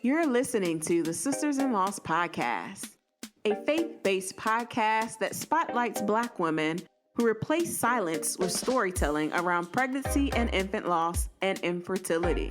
You're listening to the Sisters in Loss podcast, a faith-based podcast that spotlights Black women who replace silence with storytelling around pregnancy and infant loss and infertility.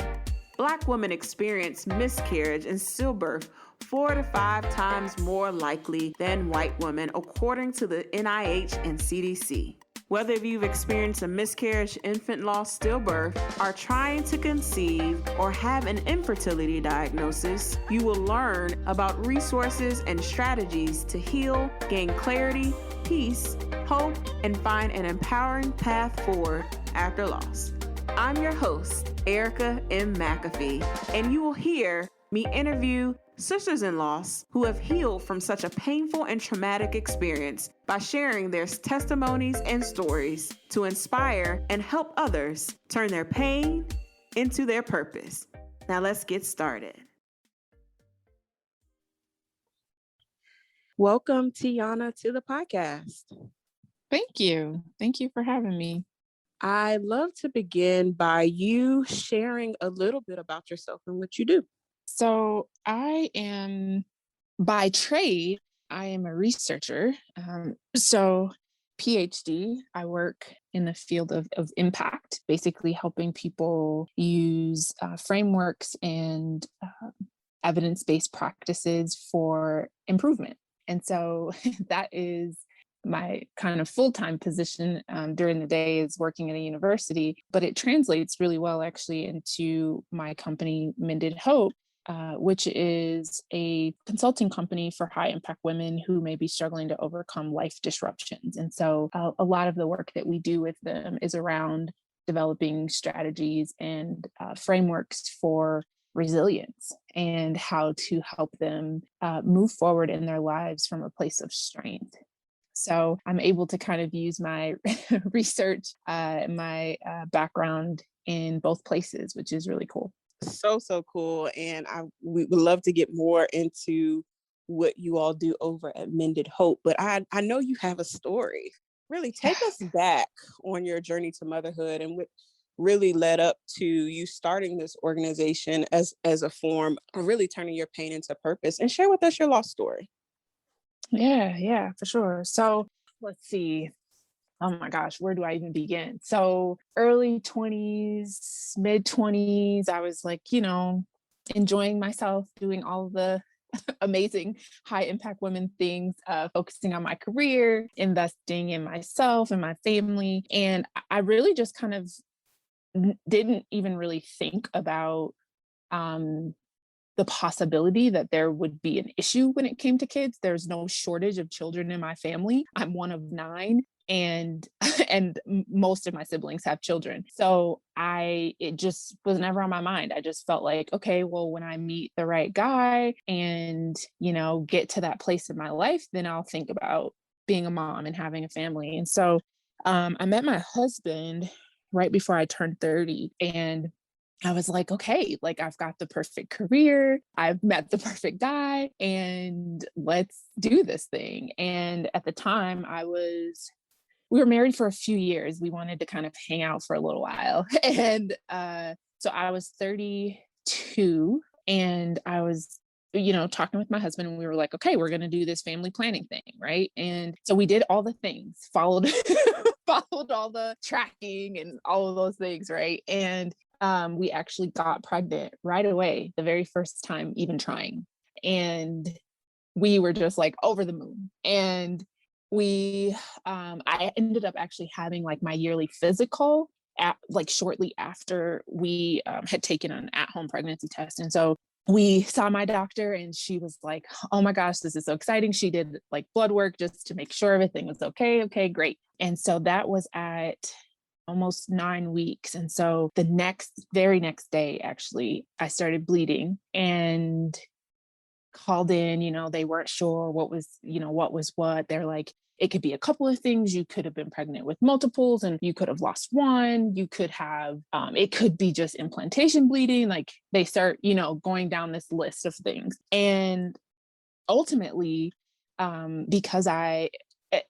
Black women experience miscarriage and stillbirth 4 to 5 times more likely than white women, according to the NIH and CDC. Whether you've experienced a miscarriage, infant loss, stillbirth, are trying to conceive, or have an infertility diagnosis, you will learn about resources and strategies to heal, gain clarity, peace, hope, and find an empowering path forward after loss. I'm your host, Erica M. McAfee, and you will hear me interview sisters in loss who have healed from such a painful and traumatic experience by sharing their testimonies and stories to inspire and help others turn their pain into their purpose. Now let's get started. Welcome, Tiana, to the podcast. Thank you. Thank you for having me. I'd love to begin by you sharing a little bit about yourself and what you do. So I am, by trade, I am a researcher. So PhD, I work in the field of impact, basically helping people use frameworks and evidence-based practices for improvement. And so that is my kind of full-time position during the day, is working at a university, but it translates really well actually into my company, Mended, which is a consulting company for high impact women who may be struggling to overcome life disruptions. And so a lot of the work that we do with them is around developing strategies and frameworks for resilience and how to help them move forward in their lives from a place of strength. So I'm able to kind of use my research, my background in both places, which is really cool. So cool. And we would love to get more into what you all do over at Mended Hope. But I know you have a story. Really take us back on your journey to motherhood and what really led up to you starting this organization as a form of really turning your pain into purpose, and share with us your lost story. Yeah, for sure. So let's see. Oh my gosh, where do I even begin? So early 20s, mid 20s, I was like, enjoying myself, doing all the amazing high impact women things, focusing on my career, investing in myself and my family. And I really just kind of didn't even really think about the possibility that there would be an issue when it came to kids. There's no shortage of children in my family. I'm one of 9. And most of my siblings have children. So it just was never on my mind. I just felt like, okay, well, when I meet the right guy and, get to that place in my life, then I'll think about being a mom and having a family. And so I met my husband right before I turned 30. And I was like, okay, like I've got the perfect career. I've met the perfect guy, and let's do this thing. And at the time we were married for a few years. We wanted to kind of hang out for a little while. And so I was 32, and I was, talking with my husband, and we were like, okay, we're going to do this family planning thing. Right. And so we did all the things, followed all the tracking and all of those things. Right. And we actually got pregnant right away, the very first time even trying. And we were just like over the moon. And I ended up actually having like my yearly physical shortly after we had taken an at-home pregnancy test. And so we saw my doctor, and she was like, oh my gosh, this is so exciting. She did like blood work just to make sure everything was okay. Okay, great. And so that was at almost 9 weeks. And so the very next day, actually, I started bleeding and called in. They weren't sure what was what. They're like, it could be a couple of things. You could have been pregnant with multiples, and you could have lost one. You could have, it could be just implantation bleeding. Like they start, going down this list of things. And ultimately, because I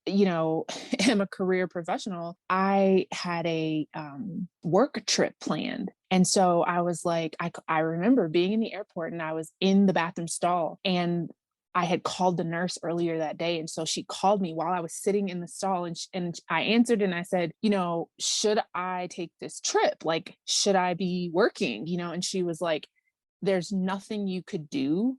am a career professional, I had a work trip planned. And so I was like, I remember being in the airport and I was in the bathroom stall, and I had called the nurse earlier that day. And so she called me while I was sitting in the stall, and I answered and I said, should I take this trip? Like, should I be working? And she was like, there's nothing you could do,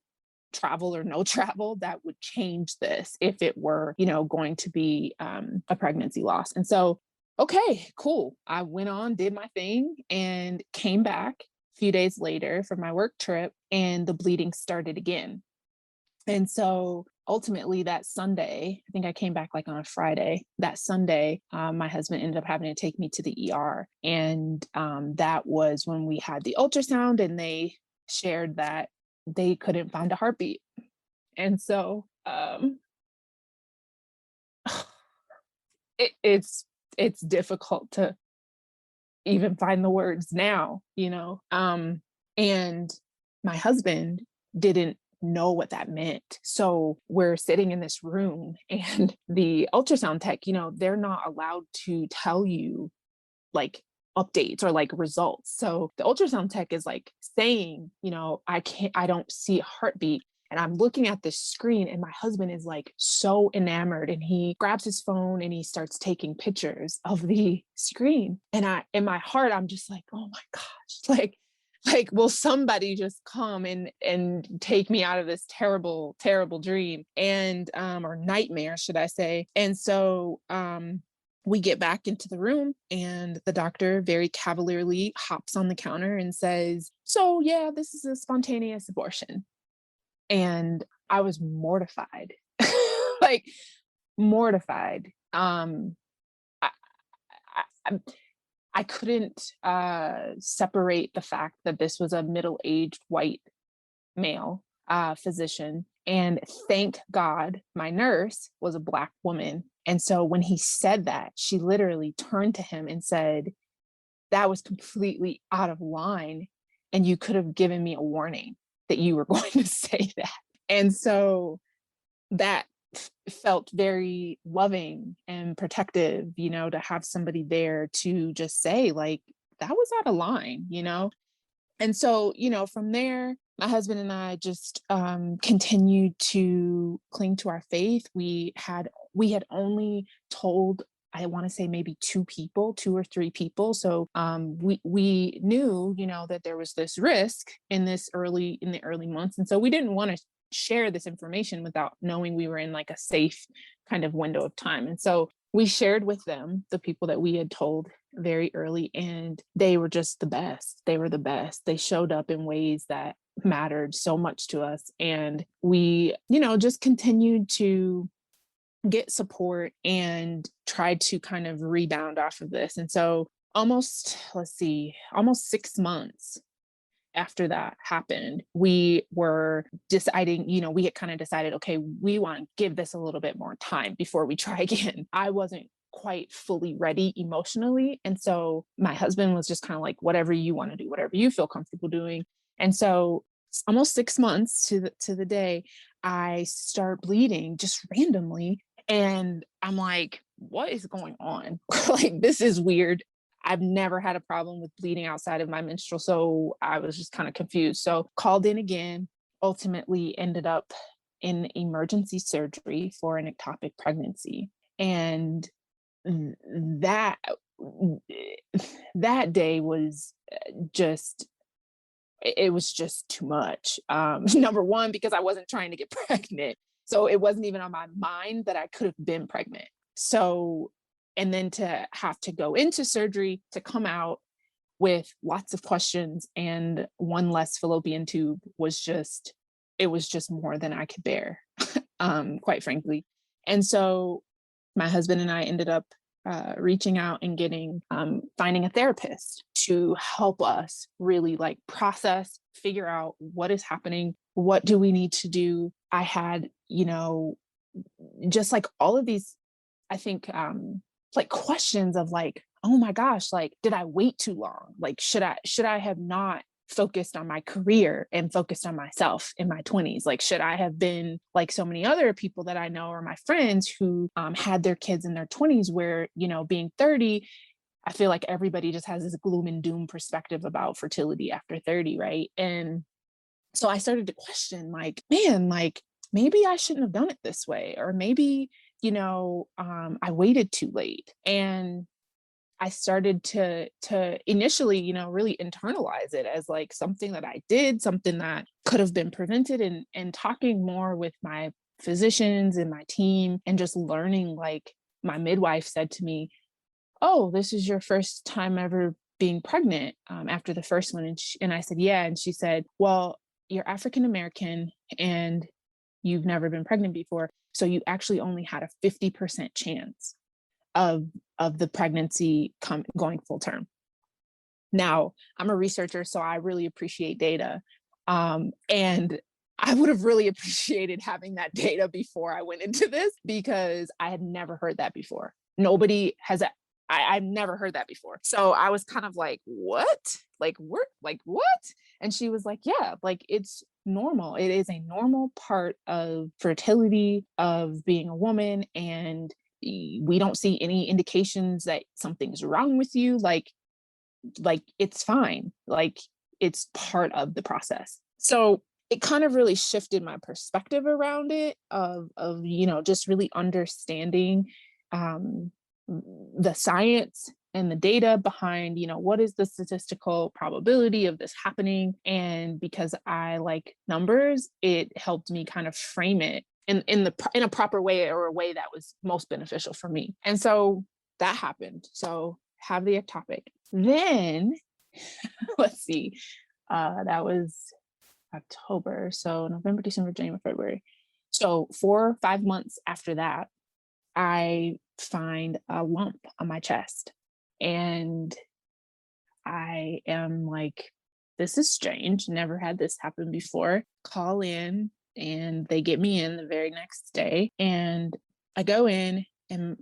travel or no travel, that would change this if it were, going to be a pregnancy loss. And so, okay, cool. I went on, did my thing, and came back a few days later from my work trip, and the bleeding started again. And so ultimately that Sunday, I think I came back like on a Friday. That Sunday, my husband ended up having to take me to the ER. And that was when we had the ultrasound, and they shared that they couldn't find a heartbeat. And so it's difficult to even find the words now, and my husband didn't know what that meant. So we're sitting in this room, and the ultrasound tech, they're not allowed to tell you like updates or like results. So the ultrasound tech is like saying, I don't see a heartbeat. And I'm looking at this screen, and my husband is like so enamored, and he grabs his phone and he starts taking pictures of the screen. And in my heart, I'm just like, oh my gosh, like, will somebody just come and take me out of this terrible, terrible dream and, or nightmare, should I say. And so, we get back into the room, and the doctor very cavalierly hops on the counter and says, so yeah, this is a spontaneous abortion. And I was mortified, like mortified. I couldn't separate the fact that this was a middle-aged white male physician. And thank God my nurse was a Black woman. And so when he said that, she literally turned to him and said, that was completely out of line, and you could have given me a warning that you were going to say that. And so that felt very loving and protective, to have somebody there to just say like, that was out of line, And so, from there, my husband and I just continued to cling to our faith. We had only told, I want to say maybe 2 or 3 people. So we knew, that there was this risk in the early months. And so we didn't want to share this information without knowing we were in like a safe kind of window of time. And so we shared with them, the people that we had told very early, and they were just the best. They were the best. They showed up in ways that mattered so much to us. And we, just continued to get support and tried to kind of rebound off of this. And so almost 6 months after that happened, we were deciding, we had kind of decided, okay, we want to give this a little bit more time before we try again. I wasn't quite fully ready emotionally. And so my husband was just kind of like, whatever you want to do, whatever you feel comfortable doing. And so almost 6 months to the day, I start bleeding just randomly. And I'm like, what is going on? Like, this is weird. I've never had a problem with bleeding outside of my menstrual. So I was just kind of confused. So called in again, ultimately ended up in emergency surgery for an ectopic pregnancy. And that day was just, it was just too much. Number one, because I wasn't trying to get pregnant. So it wasn't even on my mind that I could have been pregnant. So, and then to have to go into surgery, to come out with lots of questions and one less fallopian tube was just more than I could bear, quite frankly. And so my husband and I ended up reaching out and finding a therapist to help us really like process, figure out what is happening, what do we need to do. I had, just like all of these, I think, like questions of like, oh my gosh, like, did I wait too long? Like, should I have not focused on my career and focused on myself in my 20s? Like, should I have been like so many other people that I know or my friends who had their kids in their 20s where, being 30, I feel like everybody just has this gloom and doom perspective about fertility after 30, right? And so I started to question, like, man, like maybe I shouldn't have done it this way, or maybe, I waited too late. And I started to initially, really internalize it as like something that I did, something that could have been prevented, and talking more with my physicians and my team, and just learning, like my midwife said to me, "Oh, this is your first time ever being pregnant after the first one." And I said, "Yeah." And she said, "Well, you're African American and you've never been pregnant before. So you actually only had a 50% chance of the pregnancy going full term." Now, I'm a researcher, so I really appreciate data. And I would have really appreciated having that data before I went into this, because I had never heard that before. Nobody has I've never heard that before. So I was kind of like, what? Like, we're like, what? And she was like, yeah, like it's normal. It is a normal part of fertility, of being a woman. And we don't see any indications that something's wrong with you. Like it's fine. Like it's part of the process. So it kind of really shifted my perspective around it, of just really understanding the science and the data behind, what is the statistical probability of this happening. And because I like numbers, it helped me kind of frame it in a proper way, or a way that was most beneficial for me. And so that happened. So have the ectopic. Then let's see, that was October. So November, December, January, February. So 4 or 5 months after that, I find a lump on my chest. And I am like, this is strange. Never had this happen before. Call in, and they get me in the very next day. And I go in, and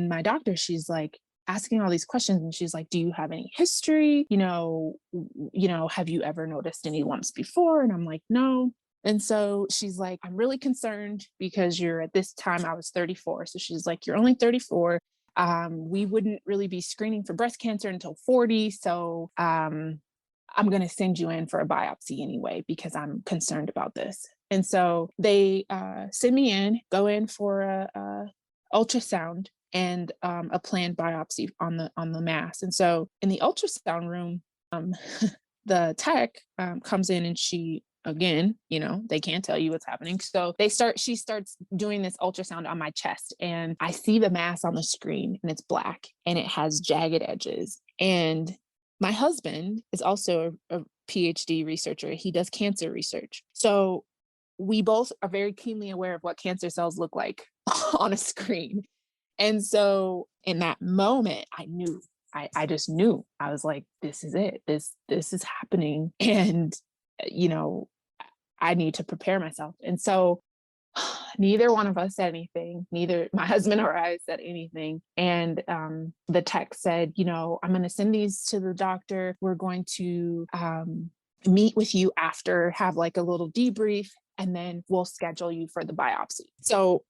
my doctor, she's like asking all these questions, and she's like, do you have any history? Have you ever noticed any lumps before? And I'm like, no. And so she's like, I'm really concerned because you're at this time, I was 34. So she's like, you're only 34. We wouldn't really be screening for breast cancer until 40. So I'm going to send you in for a biopsy anyway, because I'm concerned about this. And so they send me in, go in for a ultrasound and a planned biopsy on the mass. And so in the ultrasound room, the tech comes in, and she, again, they can't tell you what's happening. So she starts doing this ultrasound on my chest, and I see the mass on the screen, and it's black and it has jagged edges. And my husband is also a PhD researcher. He does cancer research. So we both are very keenly aware of what cancer cells look like on a screen. And so in that moment, I knew, I just knew. I was like, this is it. This is happening. And, I need to prepare myself. And so neither one of us said anything. Neither my husband or I said anything. And the tech said, I'm going to send these to the doctor. We're going to meet with you after, have like a little debrief, and then we'll schedule you for the biopsy. So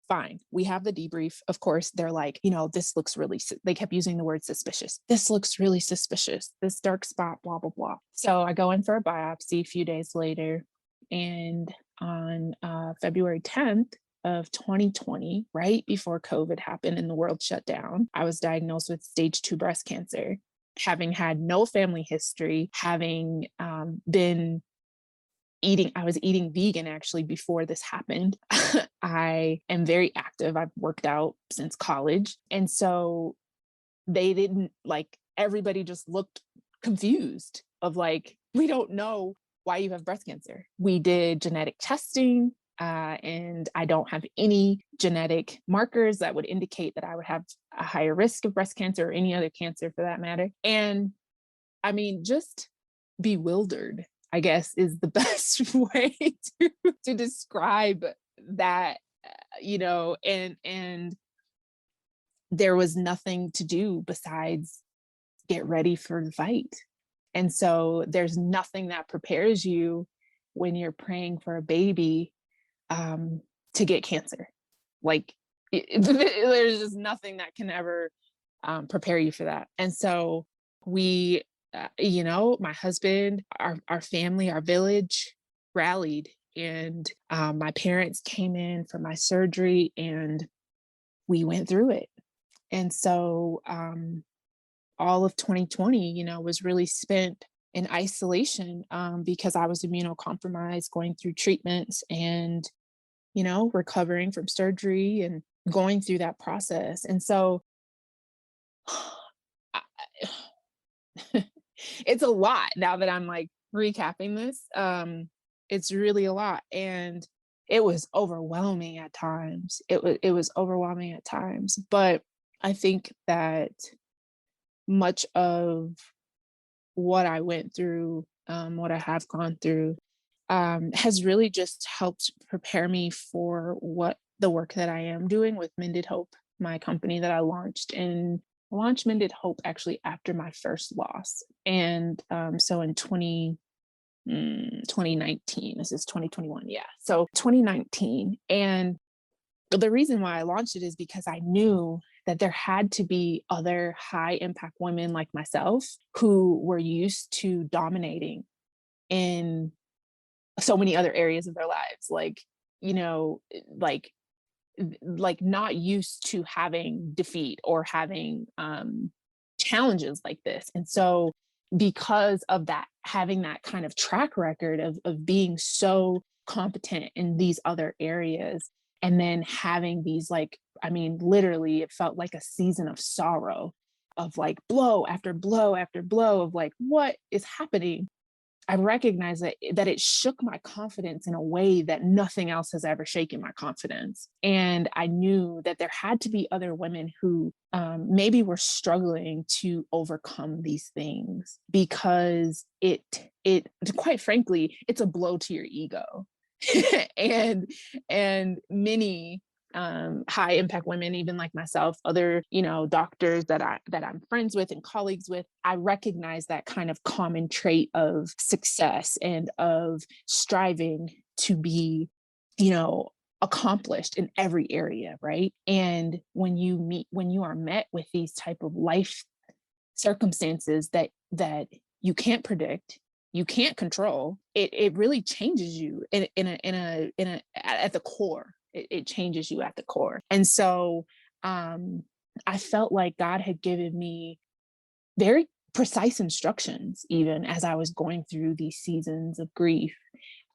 fine. We have the debrief. Of course, they're like, this looks really, they kept using the word suspicious. This looks really suspicious. This dark spot, blah, blah, blah. So I go in for a biopsy a few days later. And on February 10th of 2020, right before COVID happened and the world shut down, I was diagnosed with stage 2 breast cancer, having had no family history, having been eating, I was eating vegan actually before this happened. I am very active. I've worked out since college. And so they didn't, like, everybody just looked confused of like, we don't know why you have breast cancer. We did genetic testing, and I don't have any genetic markers that would indicate that I would have a higher risk of breast cancer, or any other cancer for that matter. And I mean, just bewildered, I guess, is the best way to describe that, and there was nothing to do besides get ready for the fight. And so there's nothing that prepares you when you're praying for a baby to get cancer. Like there's just nothing that can ever prepare you for that. And so we, my husband, our family, our village rallied, and my parents came in for my surgery, and we went through it. And so all of 2020, was really spent in isolation because I was immunocompromised, going through treatments and, recovering from surgery and going through that process. And so it's a lot now that I'm like recapping this. It's really a lot. And it was overwhelming at times. It was overwhelming at times. But I think that much of what I went through, what I have gone through, has really just helped prepare me for what the work that I am doing with Mended Hope, my company that I launched Mended Hope actually after my first loss. And so in 2019, this is 2021. Yeah. So 2019. And the reason why I launched it is because I knew that there had to be other high impact women like myself who were used to dominating in so many other areas of their lives. Like not used to having defeat or having challenges like this. And so because of that, having that kind of track record of being so competent in these other areas, and then having these literally it felt like a season of sorrow, of like blow after blow after blow of like, what is happening? I recognize that it shook my confidence in a way that nothing else has ever shaken my confidence. And I knew that there had to be other women who maybe were struggling to overcome these things, because it quite frankly, it's a blow to your ego. and many high impact women, even like myself, other, doctors that I'm friends with and colleagues with, I recognize that kind of common trait of success and of striving to be, accomplished in every area. Right. And when you are met with these type of life circumstances that you can't predict, you can't control, it really changes you at the core. It changes you at the core. And so I felt like God had given me very precise instructions, even as I was going through these seasons of grief.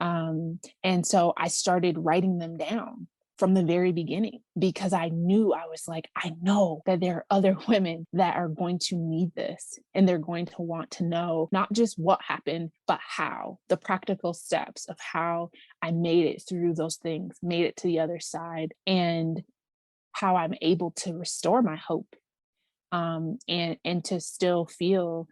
And so I started writing them down from the very beginning, because I knew, I was like, I know that there are other women that are going to need this, and they're going to want to know not just what happened, but how, the practical steps of how I made it through those things, made it to the other side, and how I'm able to restore my hope, and to still feel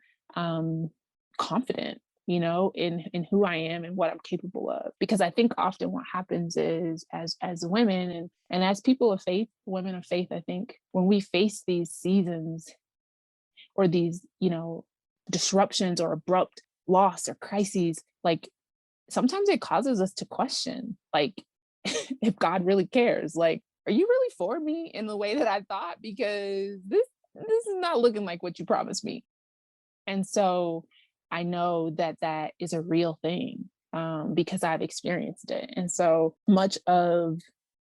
confident, in who I am and what I'm capable of. Because I think often what happens is, as women and as people of faith, women of faith, I think when we face these seasons or these, disruptions or abrupt loss or crises, like sometimes it causes us to question, like, if God really cares, like, are you really for me in the way that I thought? Because this is not looking like what you promised me. And so I know that is a real thing, because I've experienced it. And so much of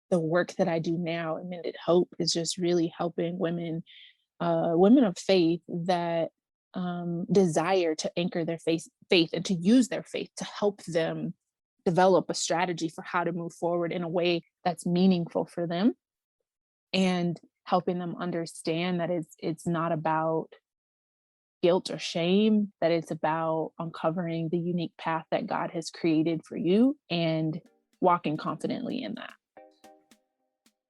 the work that I do now in Mended Hope is just really helping women of faith that desire to anchor their faith and to use their faith to help them develop a strategy for how to move forward in a way that's meaningful for them, and helping them understand that it's not about guilt or shame, that it's about uncovering the unique path that God has created for you and walking confidently in that.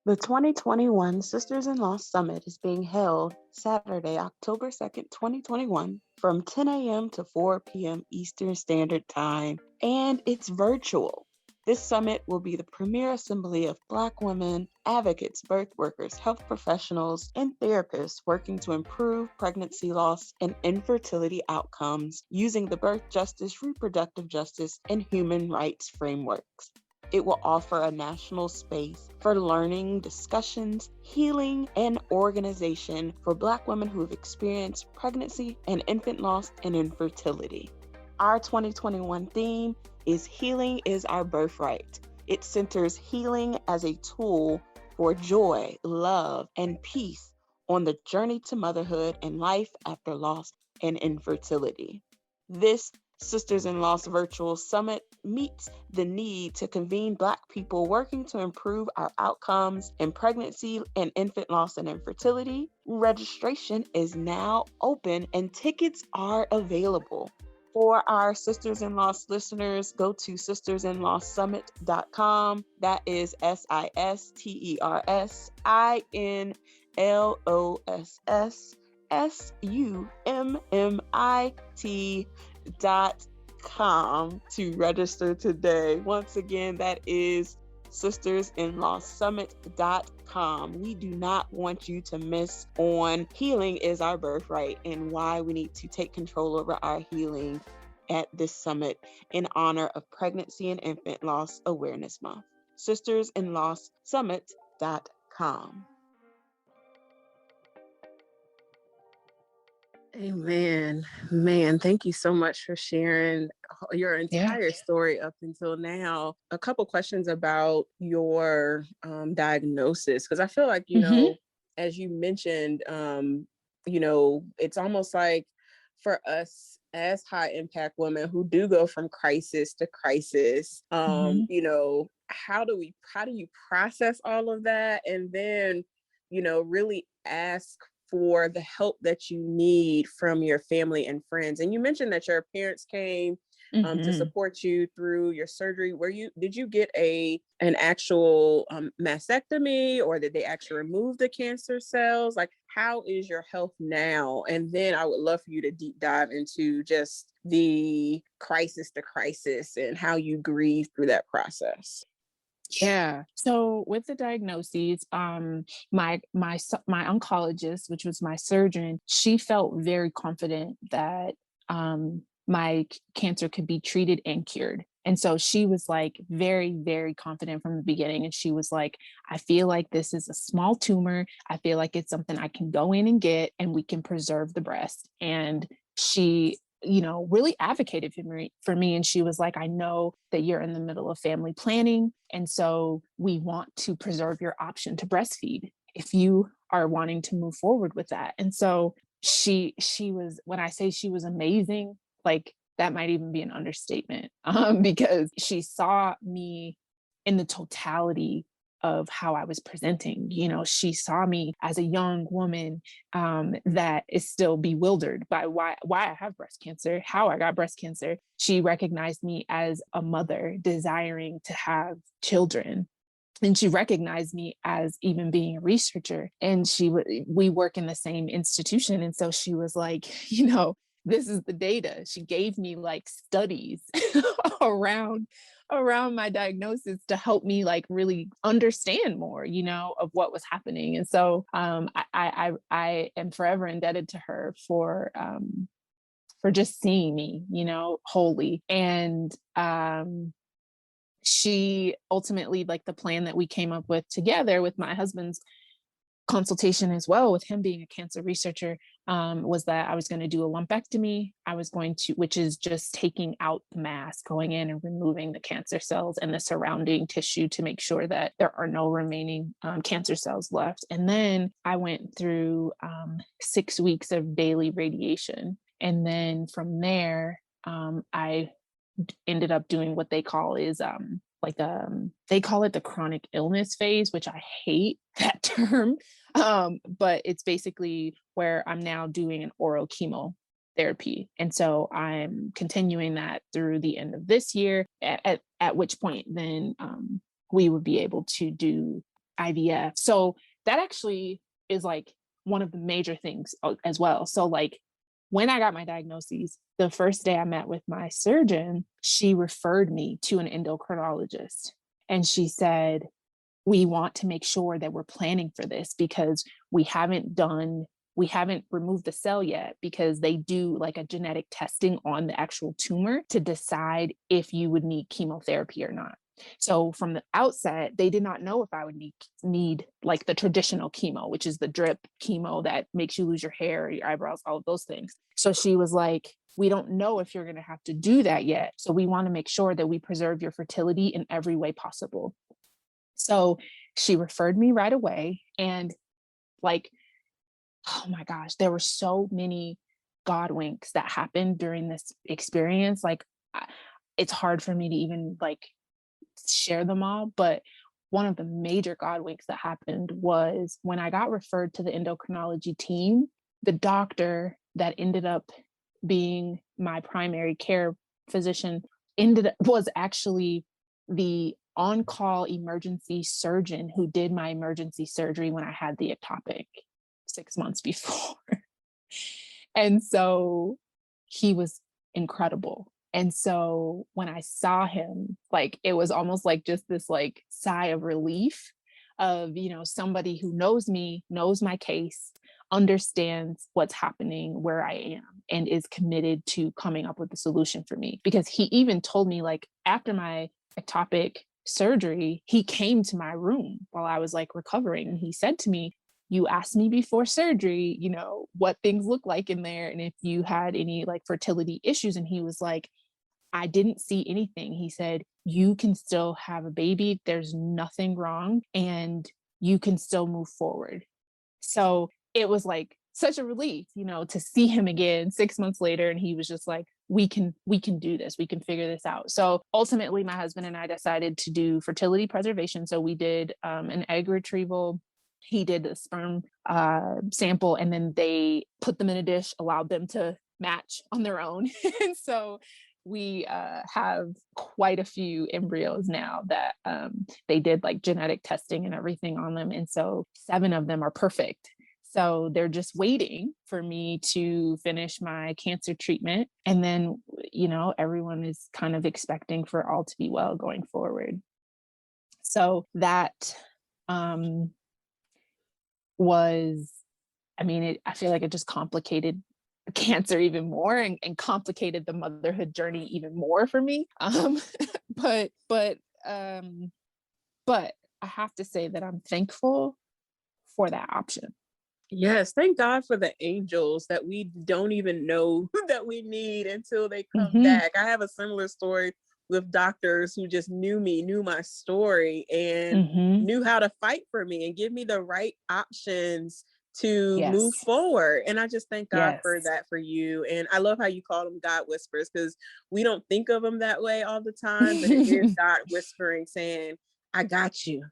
The 2021 Sisters in Law Summit is being held Saturday, October 2nd, 2021, from 10 a.m. to 4 p.m. Eastern Standard Time, and it's virtual. This summit will be the premier assembly of Black women, advocates, birth workers, health professionals, and therapists working to improve pregnancy loss and infertility outcomes using the birth justice, reproductive justice, and human rights frameworks. It will offer a national space for learning, discussions, healing, and organization for Black women who have experienced pregnancy and infant loss and infertility. Our 2021 theme is Healing is Our Birthright. It centers healing as a tool for joy, love, and peace on the journey to motherhood and life after loss and infertility. This Sisters in Loss Virtual Summit meets the need to convene Black people working to improve our outcomes in pregnancy and infant loss and infertility. Registration is now open and tickets are available. For our Sisters in Loss listeners, go to sistersinlawsummit.com. That is sistersinlawsummit.com to register today. Once again, that is sistersinlawsummit.com. We do not want you to miss on Healing is Our Birthright and why we need to take control over our healing at this summit in honor of Pregnancy and Infant Loss Awareness Month. sistersinlawsummit.com. Amen. Man, thank you so much for sharing your entire story up until now. A couple questions about your diagnosis, because I feel like, as you mentioned, it's almost like for us as high impact women who do go from crisis to crisis, how do you process all of that and then, really ask for the help that you need from your family and friends? And you mentioned that your parents came to support you through your surgery. Did you get an actual mastectomy, or did they actually remove the cancer cells? Like, how is your health now? And then I would love for you to deep dive into just the crisis to crisis and how you grieve through that process. Yeah. So with the diagnoses, my oncologist, which was my surgeon, she felt very confident that my cancer could be treated and cured. And so she was like very, very confident from the beginning. And she was like, I feel like this is a small tumor. I feel like it's something I can go in and get, and we can preserve the breast. And she really advocated for me. And she was like, I know that you're in the middle of family planning. And so we want to preserve your option to breastfeed if you are wanting to move forward with that. And so she was, when I say she was amazing, like that might even be an understatement, because she saw me in the totality of how I was presenting. She saw me as a young woman that is still bewildered by why I have breast cancer, how I got breast cancer. She recognized me as a mother desiring to have children. And she recognized me as even being a researcher. And we work in the same institution. And so she was like, this is the data. She gave me like studies around my diagnosis to help me like really understand more, of what was happening. And so I am forever indebted to her for just seeing me, wholly. And she ultimately, like the plan that we came up with together with my husband's consultation as well, with him being a cancer researcher, was that I was going to do a lumpectomy. Which is just taking out the mass, going in and removing the cancer cells and the surrounding tissue to make sure that there are no remaining cancer cells left. And then I went through 6 weeks of daily radiation. And then from there, I ended up doing what they call they call it the chronic illness phase, which I hate that term. But it's basically where I'm now doing an oral chemotherapy. And so I'm continuing that through the end of this year, at which point then we would be able to do IVF. So that actually is like one of the major things as well. So like when I got my diagnoses, the first day I met with my surgeon, she referred me to an endocrinologist. And she said, we want to make sure that we're planning for this because we haven't removed the cell yet, because they do like a genetic testing on the actual tumor to decide if you would need chemotherapy or not. So from the outset, they did not know if I would need like the traditional chemo, which is the drip chemo that makes you lose your hair, your eyebrows, all of those things. So she was like, we don't know if you're going to have to do that yet. So we want to make sure that we preserve your fertility in every way possible. So she referred me right away. And like, oh my gosh, there were so many God winks that happened during this experience. Like, it's hard for me to even like share them all, but one of the major God winks that happened was when I got referred to the endocrinology team. The doctor that ended up being my primary care physician was actually the on-call emergency surgeon who did my emergency surgery when I had the ectopic 6 months before. And so he was incredible. And so when I saw him, like, it was almost like just this like sigh of relief of, somebody who knows me, knows my case, understands what's happening where I am, and is committed to coming up with a solution for me. Because he even told me, like, after my ectopic surgery, he came to my room while I was like recovering. And he said to me, you asked me before surgery, what things look like in there, and if you had any like fertility issues. And he was like, I didn't see anything. He said, you can still have a baby. There's nothing wrong, and you can still move forward. So it was like such a relief, to see him again 6 months later. And he was just like, we can do this. We can figure this out. So ultimately, my husband and I decided to do fertility preservation. So we did an egg retrieval. He did a sperm sample, and then they put them in a dish, allowed them to match on their own. And so we have quite a few embryos now that they did like genetic testing and everything on them. And so 7 of them are perfect. So they're just waiting for me to finish my cancer treatment. And then, everyone is kind of expecting for all to be well going forward. So that I feel like it just complicated cancer even more, and complicated the motherhood journey even more for me. But I have to say that I'm thankful for that option. Yes, thank God for the angels that we don't even know that we need until they come back. I have a similar story with doctors who just knew my story, and knew how to fight for me and give me the right options to move forward. And I just thank God for that for you. And I love how you call them God whispers, because we don't think of them that way all the time, but it is God whispering, saying, I got you.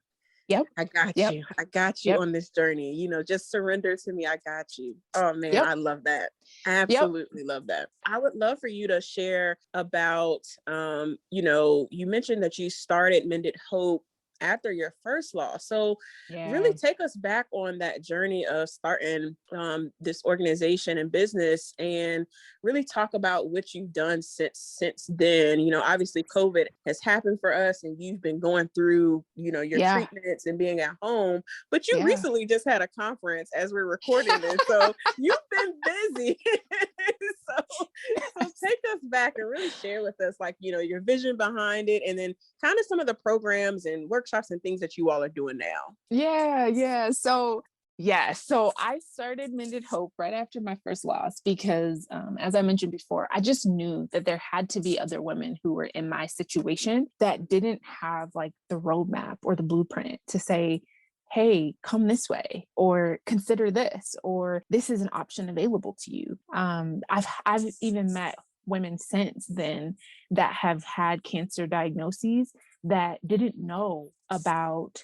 Yep. I got you. I got you on this journey. Just surrender to me. I got you. Oh man, I love that. I absolutely love that. I would love for you to share about, you mentioned that you started Mended Hope after your first loss. So really take us back on that journey of starting this organization and business, and really talk about what you've done since then. Obviously COVID has happened for us, and you've been going through, your treatments and being at home, but you recently just had a conference as we're recording this. So you've been busy. So take us back and really share with us, like, your vision behind it, and then kind of some of the programs and workshops and things that you all are doing now. Yeah. So I started Mended Hope right after my first loss, because as I mentioned before, I just knew that there had to be other women who were in my situation that didn't have like the roadmap or the blueprint to say, hey, come this way, or consider this, or this is an option available to you. I've even met women since then that have had cancer diagnoses that didn't know about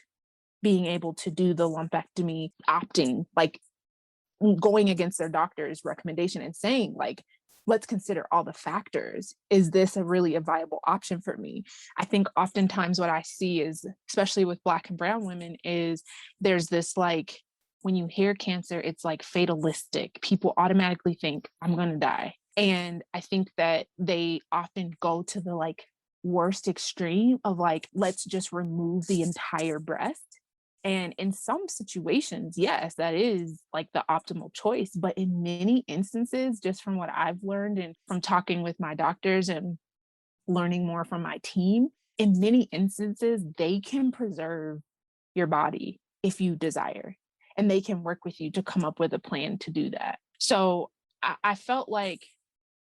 being able to do the lumpectomy, opting, like going against their doctor's recommendation and saying, like, let's consider all the factors. Is this a viable option for me? I think oftentimes what I see is, especially with Black and Brown women, is there's this, like, when you hear cancer, it's like fatalistic. People automatically think, I'm going to die. And I think that they often go to the like worst extreme of like, let's just remove the entire breast. And in some situations, yes, that is like the optimal choice. But in many instances, just from what I've learned and from talking with my doctors and learning more from my team, in many instances, they can preserve your body if you desire, and they can work with you to come up with a plan to do that. So I felt like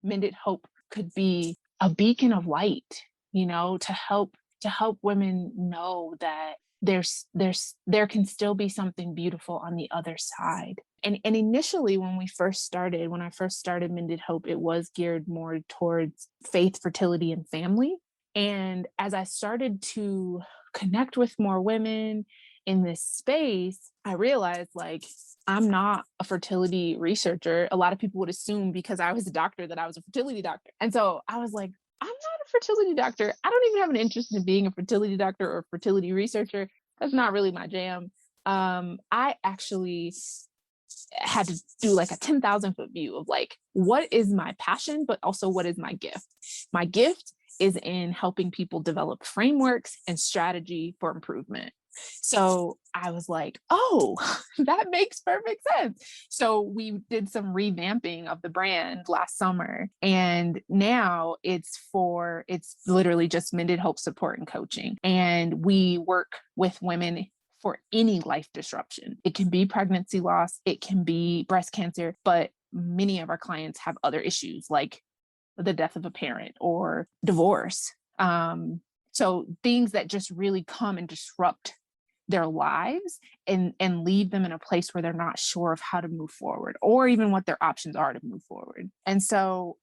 Mended Hope could be a beacon of light, to help women know that there can still be something beautiful on the other side. And initially when I first started Mended Hope, it was geared more towards faith, fertility, and family. And as I started to connect with more women in this space, I realized like, I'm not a fertility researcher. A lot of people would assume because I was a doctor that I was a fertility doctor. And so I was like, I'm not a fertility doctor. I don't even have an interest in being a fertility doctor or fertility researcher. That's not really my jam. I actually had to do like a 10,000 foot view of like, what is my passion, but also what is my gift? My gift is in helping people develop frameworks and strategy for improvement. So I was like, oh, that makes perfect sense. So we did some revamping of the brand last summer, and now it's literally just Mended Hope support and coaching. And we work with women for any life disruption. It can be pregnancy loss, it can be breast cancer, but many of our clients have other issues like the death of a parent or divorce. So things that just really come and disrupt their lives and leave them in a place where they're not sure of how to move forward or even what their options are to move forward. And so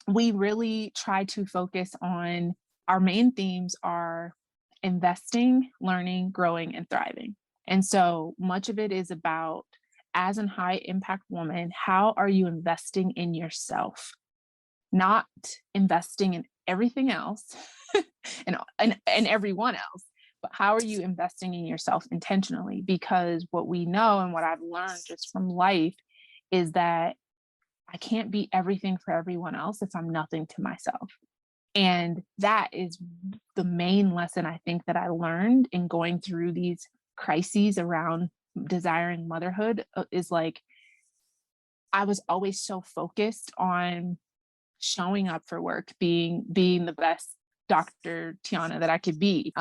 we really try to focus on our main themes are investing, learning, growing, and thriving. And so much of it is about, as a high impact woman, how are you investing in yourself? Not investing in everything else and everyone else, but how are you investing in yourself intentionally? Because what we know and what I've learned just from life is that I can't be everything for everyone else if I'm nothing to myself. And that is the main lesson I think that I learned in going through these crises around desiring motherhood is like, I was always so focused on showing up for work, being the best Dr. Tiana that I could be,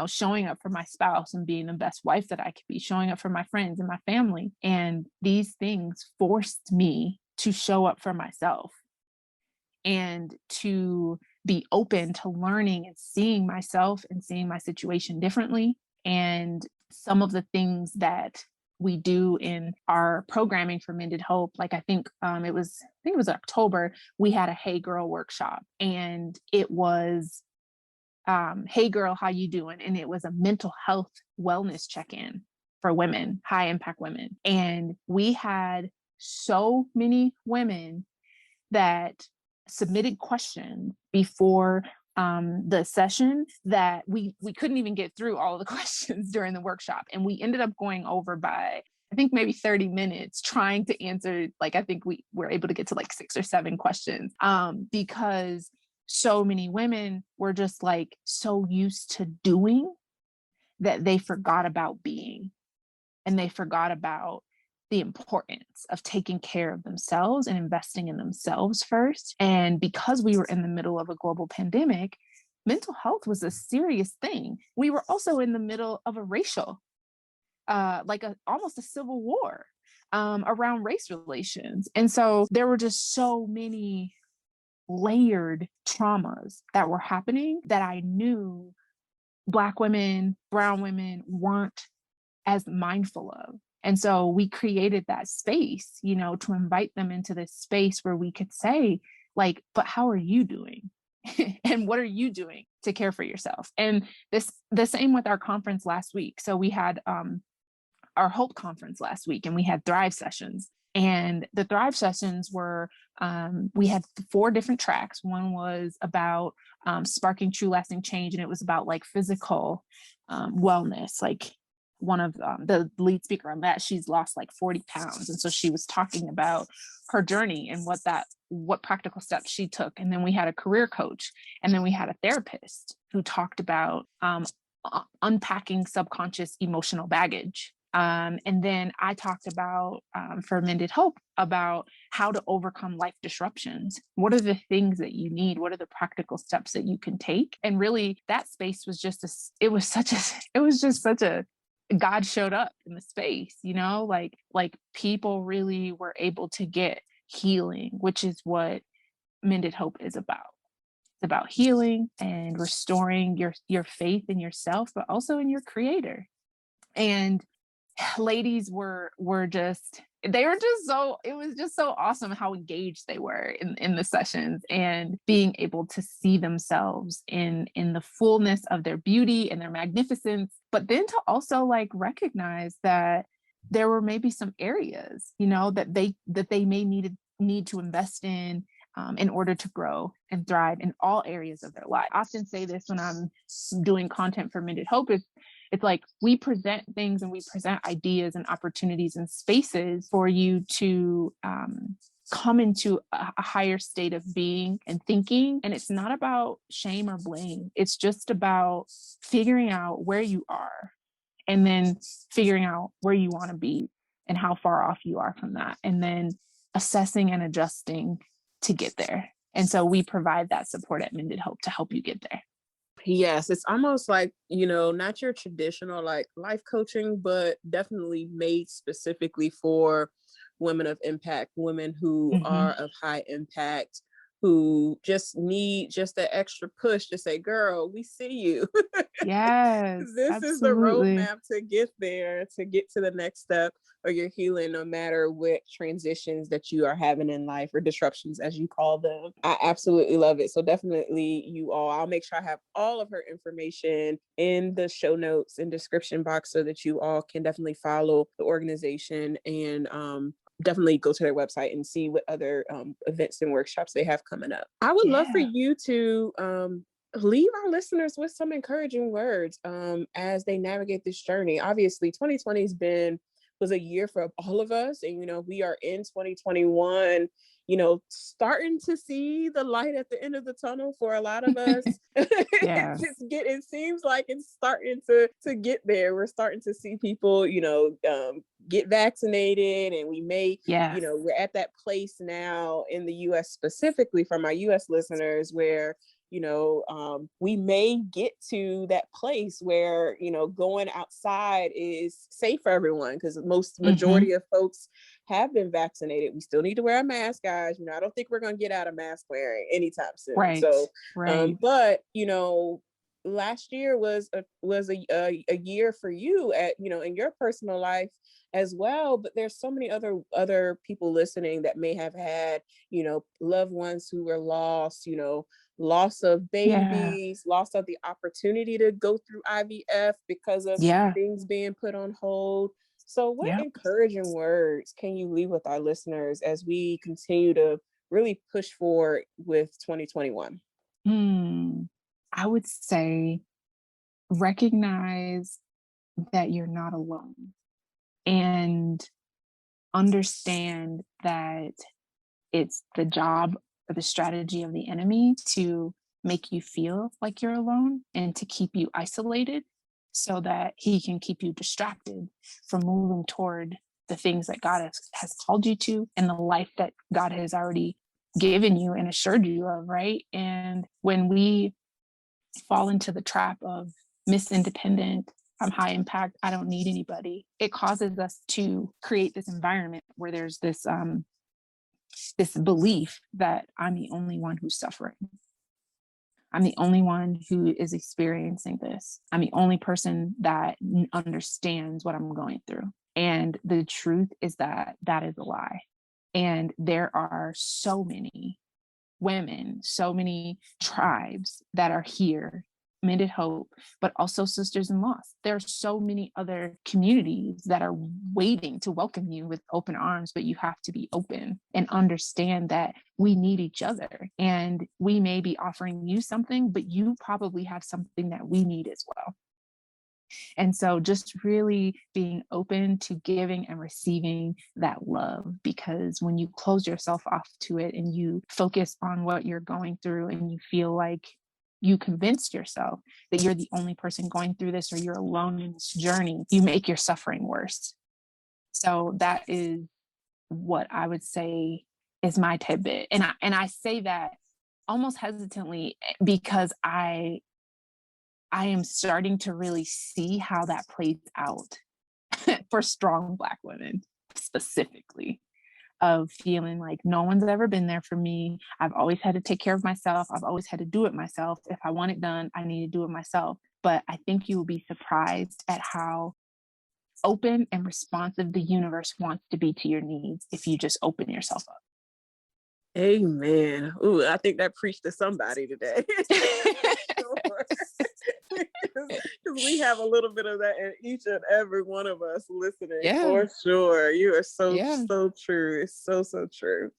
showing up for my spouse and being the best wife that I could be, showing up for my friends and my family. And these things forced me to show up for myself and to be open to learning and seeing myself and seeing my situation differently. And some of the things that we do in our programming for Mended Hope, like I think it was October, we had a Hey Girl workshop, and it was Hey Girl, how you doing? And it was a mental health wellness check-in for women, high impact women. And we had so many women that submitted questions before the session that we couldn't even get through all of the questions during the workshop. And we ended up going over by, I think, maybe 30 minutes trying to answer, like, I think we were able to get to like 6 or 7 questions because so many women were just like so used to doing that they forgot about being, and they forgot about the importance of taking care of themselves and investing in themselves first. And because we were in the middle of a global pandemic, mental health was a serious thing. We were also in the middle of a racial, almost a civil war around race relations. And so there were just so many layered traumas that were happening that I knew Black women, brown women weren't as mindful of. And so we created that space, to invite them into this space where we could say, like, but how are you doing? And what are you doing to care for yourself? And the same with our conference last week. So we had our Hope conference last week, and we had Thrive sessions. And the Thrive sessions were, we had 4 different tracks. One was about sparking true lasting change. And it was about like physical wellness, like one of the lead speaker on that, she's lost like 40 pounds. And so she was talking about her journey and what practical steps she took. And then we had a career coach, and then we had a therapist who talked about unpacking subconscious emotional baggage. And then I talked about, for Mended Hope, about how to overcome life disruptions. What are the things that you need? What are the practical steps that you can take? And really that space was just God showed up in the space, like people really were able to get healing, which is what Mended Hope is about. It's about healing and restoring your faith in yourself, but also in your creator. And ladies were just so, it was just so awesome how engaged they were in the sessions, and being able to see themselves in the fullness of their beauty and their magnificence, but then to also like recognize that there were maybe some areas, that they may need to invest in order to grow and thrive in all areas of their life. I often say this when I'm doing content for Mended Hope, it's like we present things and we present ideas and opportunities and spaces for you to come into a higher state of being and thinking. And it's not about shame or blame. It's just about figuring out where you are and then figuring out where you want to be and how far off you are from that. And then assessing and adjusting to get there. And so we provide that support at Mended Hope to help you get there. Yes, it's almost like, not your traditional like life coaching, but definitely made specifically for women of impact, women who are of high impact, who just need just that extra push to say, girl, we see you. Yes, this absolutely. is the roadmap to get there, to get to the next step of your healing, no matter what transitions that you are having in life, or disruptions as you call them. I absolutely love it. So definitely I'll make sure I have all of her information in the show notes and description box so that you all can definitely follow the organization and definitely go to their website and see what other events and workshops they have coming up. I would love for you to leave our listeners with some encouraging words as they navigate this journey. Obviously, 2020 was a year for all of us, and we are in 2021. Starting to see the light at the end of the tunnel for a lot of us. It seems like it's starting to get there. We're starting to see people, get vaccinated, and we may, we're at that place now in the US, specifically from our US listeners, where we may get to that place where, going outside is safe for everyone, because majority of folks have been vaccinated. We still need to wear a mask, guys. I don't think we're going to get out of mask wearing anytime soon. Right. So, right. But, last year was a year for you at, in your personal life as well. But there's so many other people listening that may have had, loved ones who were lost, loss of babies, loss of the opportunity to go through IVF because of things being put on hold. So what encouraging words can you leave with our listeners as we continue to really push forward with 2021? I would say recognize that you're not alone, and understand that it's the job or the strategy of the enemy to make you feel like you're alone and to keep you isolated so that he can keep you distracted from moving toward the things that God has called you to and the life that God has already given you and assured you of, right? And when we fall into the trap of Miss Independent, I'm high impact, I don't need anybody, it causes us to create this environment where there's this belief that I'm the only one who's suffering. I'm the only one who is experiencing this. I'm the only person that understands what I'm going through. And the truth is that is a lie. And there are so many women, so many tribes that are here, Mended Hope, but also Sisters in Loss. There are so many other communities that are waiting to welcome you with open arms, but you have to be open and understand that we need each other. And we may be offering you something, but you probably have something that we need as well. And so just really being open to giving and receiving that love, because when you close yourself off to it and you focus on what you're going through and you feel like you convinced yourself that you're the only person going through this or you're alone in this journey, you make your suffering worse. So that is what I would say is my tidbit. And I say that almost hesitantly because I am starting to really see how that plays out for strong Black women specifically, of feeling like no one's ever been there for me. I've always had to take care of myself. I've always had to do it myself. If I want it done, I need to do it myself. But I think you will be surprised at how open and responsive the universe wants to be to your needs if you just open yourself up. Amen. Ooh, I think that preached to somebody today. Because we have a little bit of that in each and every one of us listening, for sure. You are so true. It's so true.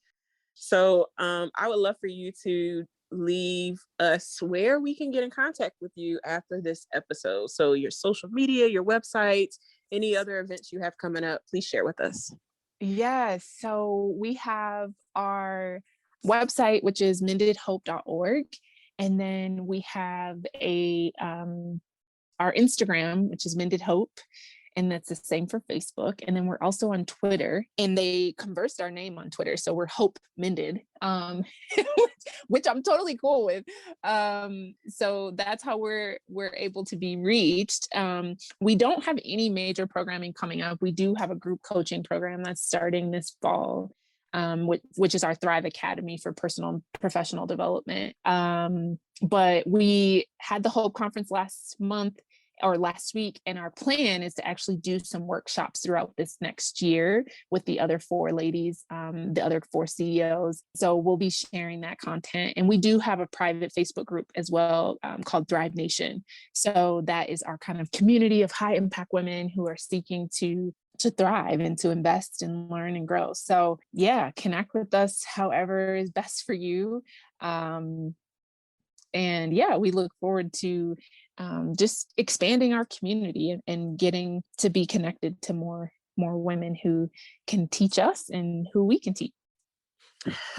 So I would love for you to leave us where we can get in contact with you after this episode. So your social media, your website, any other events you have coming up, please share with us. Yes. So we have our website, which is mendedhope.org. And then we have our Instagram, which is Mended Hope. And that's the same for Facebook. And then we're also on Twitter, and they conversed our name on Twitter. So we're Hope Mended, which I'm totally cool with. So that's how we're able to be reached. We don't have any major programming coming up. We do have a group coaching program that's starting this fall, which is our Thrive Academy for personal and professional development. But we had the Hope Conference last week, and our plan is to actually do some workshops throughout this next year with the other 4 ladies, the other 4 CEOs. So we'll be sharing that content. And we do have a private Facebook group as well, called Thrive Nation. So that is our kind of community of high impact women who are seeking to thrive and to invest and learn and grow. So yeah, connect with us however is best for you. And yeah, we look forward to just expanding our community and getting to be connected to more women who can teach us and who we can teach.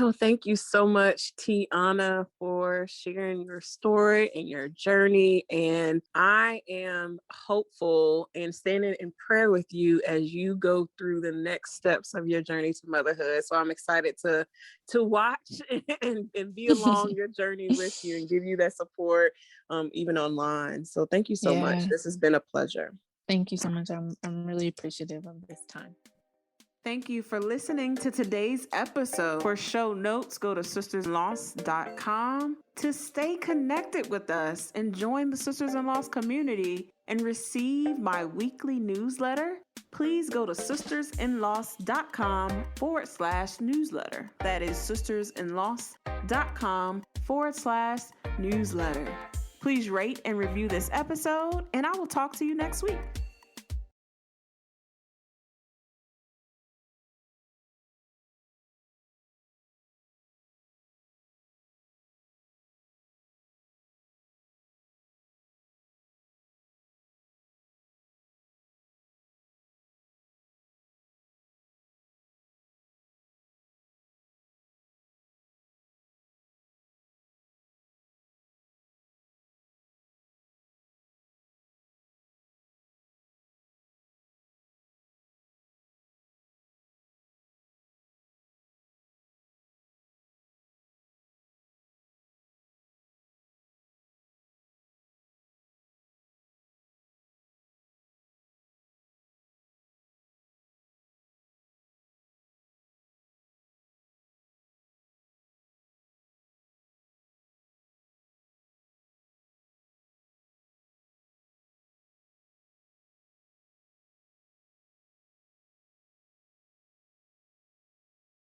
Oh, thank you so much, Tiana, for sharing your story and your journey. And I am hopeful and standing in prayer with you as you go through the next steps of your journey to motherhood. So I'm excited to watch and be along your journey with you and give you that support, even online. So thank you so much. This has been a pleasure. Thank you so much. I'm really appreciative of this time. Thank you for listening to today's episode. For show notes, go to sistersinloss.com. To stay connected with us and join the Sisters in Loss community and receive my weekly newsletter, please go to sistersinloss.com/newsletter. That is sistersinloss.com/newsletter. Please rate and review this episode, and I will talk to you next week.